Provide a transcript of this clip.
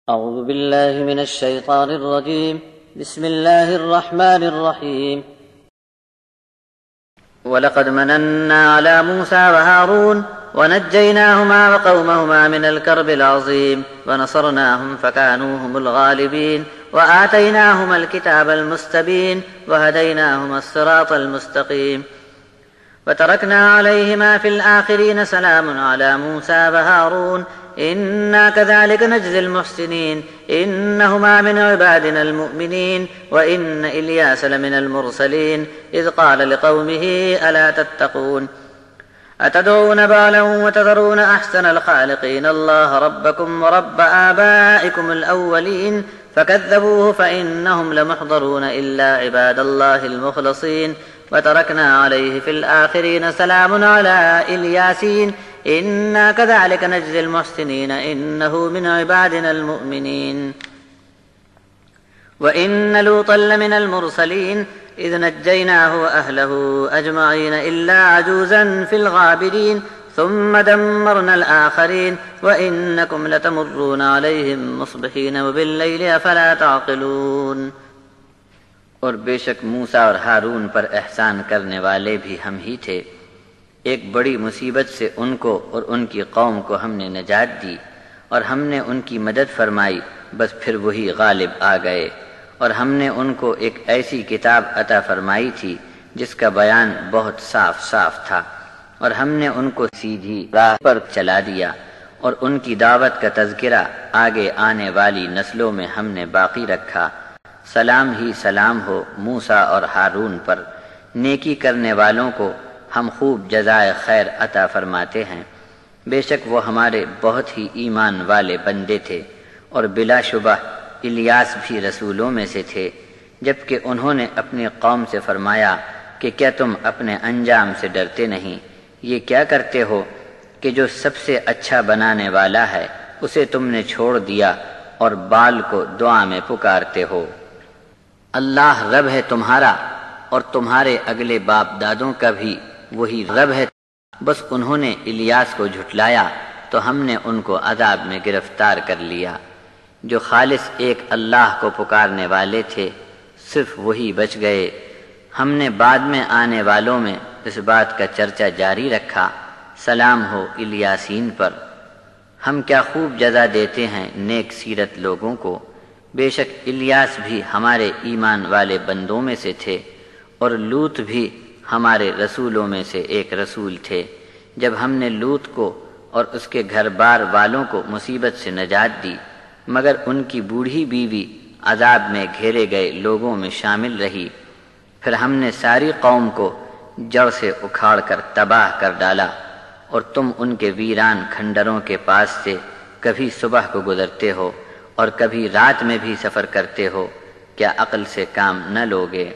أعوذ بالله من الشيطان الرجيم. بسم الله الرحمن الرحيم. ولقد مننا على موسى وهارون ونجيناهما وقومهما من الكرب العظيم ونصرناهم فكانوا هم الغالبين وآتيناهما الكتاب المستبين وهديناهما الصراط المستقيم وتركنا عليهما في الآخرين سلام على موسى وهارون إنا كذلك نجزي المحسنين إنهما من عبادنا المؤمنين وإن إلياس لمن المرسلين إذ قال لقومه ألا تتقون أتدعون بعلا وتذرون أحسن الخالقين الله ربكم ورب آبائكم الأولين فكذبوه فإنهم لمحضرون إلا عباد الله المخلصين وتركنا عليه في الآخرين سلام على إلياسين إنا كذلك نجزي المحسنين إنه من عبادنا المؤمنين وإن لوطا لمن المرسلين إذ نجيناه وأهله أجمعين إلا عجوزا في الغابرين ثم دمرنا الآخرين وإنكم لتمرون عليهم مصبحين وبالليل أفلا تعقلون. اور بے شک موسیٰ اور ہارون پر احسان کرنے والے بھی ہم ہی تھے. ایک بڑی مصیبت سے ان کو اور ان کی قوم کو ہم نے نجات دی اور ہم نے ان کی مدد فرمائی، بس پھر وہی غالب آ گئے. اور ہم نے ان کو ایک ایسی کتاب عطا فرمائی تھی جس کا بیان بہت صاف صاف تھا، اور ہم نے ان کو سیدھی راہ پر چلا دیا، اور ان کی دعوت کا تذکرہ آگے آنے والی نسلوں میں ہم نے باقی رکھا. سلام ہی سلام ہو موسیٰ اور ہارون پر. نیکی کرنے والوں کو ہم خوب جزائے خیر عطا فرماتے ہیں. بے شک وہ ہمارے بہت ہی ایمان والے بندے تھے، اور بلا شبہ الیاس بھی رسولوں میں سے تھے. جبکہ انہوں نے اپنی قوم سے فرمایا کہ کیا تم اپنے انجام سے ڈرتے نہیں؟ یہ کیا کرتے ہو کہ جو سب سے اچھا بنانے والا ہے اسے تم نے چھوڑ دیا اور بال کو دعا میں پکارتے ہو. اللہ رب ہے تمہارا اور تمہارے اگلے باپ دادوں کا بھی وہی رب ہے. بس انہوں نے الیاس کو جھٹلایا تو ہم نے ان کو عذاب میں گرفتار کر لیا. جو خالص ایک اللہ کو پکارنے والے تھے صرف وہی بچ گئے. ہم نے بعد میں آنے والوں میں اس بات کا چرچا جاری رکھا، سلام ہو الیاسین پر. ہم کیا خوب جزا دیتے ہیں نیک سیرت لوگوں کو. بے شک الیاس بھی ہمارے ایمان والے بندوں میں سے تھے، اور لوط بھی ہمارے رسولوں میں سے ایک رسول تھے. جب ہم نے لوط کو اور اس کے گھر بار والوں کو مصیبت سے نجات دی، مگر ان کی بوڑھی بیوی عذاب میں گھیرے گئے لوگوں میں شامل رہی. پھر ہم نے ساری قوم کو جڑ سے اکھاڑ کر تباہ کر ڈالا، اور تم ان کے ویران کھنڈروں کے پاس سے کبھی صبح کو گزرتے ہو اور کبھی رات میں بھی سفر کرتے ہو. کیا عقل سے کام نہ لوگے؟